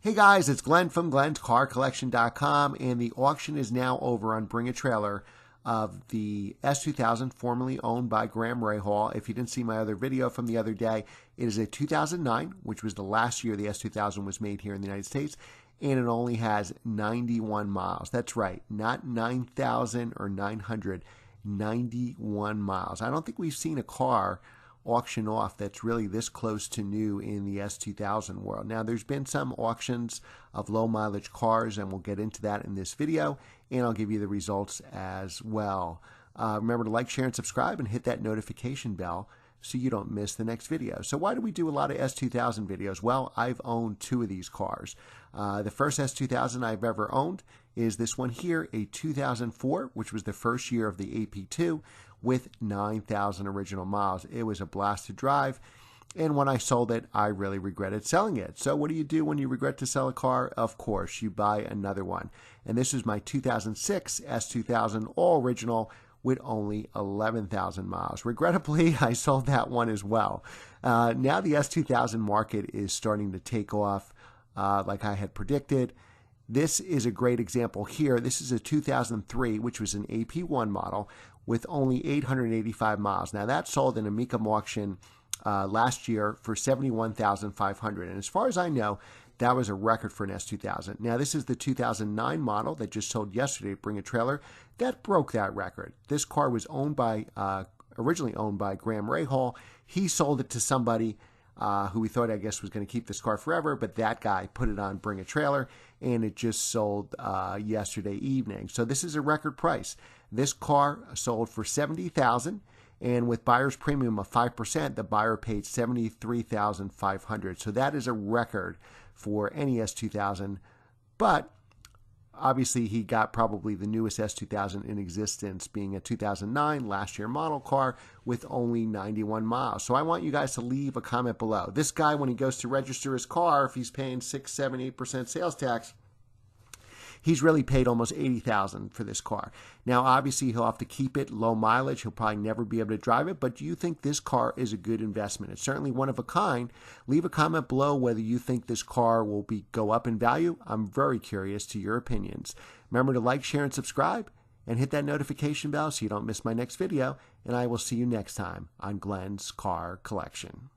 Hey guys, it's Glenn from glenscarcollection.com, and the auction is now over on Bring a Trailer of the S2000, formerly owned by Graham Rahal. If you didn't see my other video from the other day, it is a 2009, which was the last year the S2000 was made here in the United States, and it only has 91 miles. That's right, not 9,000 or 900, 91 miles. I don't think we've seen a car auction off that's really this close to new in the S2000 world. Now, there's been some auctions of low mileage cars, and we'll get into that in this video, and I'll give you the results as well. Remember to like, share, and subscribe, and hit that notification bell so you don't miss the next video. So why do we do a lot of S2000 videos? Well, I've owned two of these cars. The first S2000 I've ever owned is this one here, a 2004, which was the first year of the AP2 with 9,000 original miles. It was a blast to drive, and when I sold it, I really regretted selling it. So what do you do when you regret to sell a car? Of course, you buy another one. And this is my 2006 S2000, all original, with only 11,000 miles. Regrettably, I sold that one as well. Now the S2000 market is starting to take off like I had predicted. This is a great example here. This is a 2003, which was an AP1 model with only 885 miles. Now that sold in a Mecum auction last year for $71,500. And as far as I know, that was a record for an S2000. Now this is the 2009 model that just sold yesterday at Bring a Trailer. That broke that record. This car was owned by, originally owned by Graham Rahal. He sold it to somebody who we thought, I guess, was going to keep this car forever, but that guy put it on Bring a Trailer, and it just sold yesterday evening. So this is a record price. This car sold for $70,000, and with buyer's premium of 5%, the buyer paid $73,500. So that is a record for any S2000, but obviously, he got probably the newest S2000 in existence, being a 2009 last year model car with only 91 miles. So I want you guys to leave a comment below. This guy, when he goes to register his car, if he's paying 6, 7, 8% sales tax, he's really paid almost $80,000 for this car. Now, obviously, he'll have to keep it low mileage. He'll probably never be able to drive it, but do you think this car is a good investment? It's certainly one of a kind. Leave a comment below whether you think this car will go up in value. I'm very curious to your opinions. Remember to like, share, and subscribe, and hit that notification bell so you don't miss my next video, and I will see you next time on Glenn's Car Collection.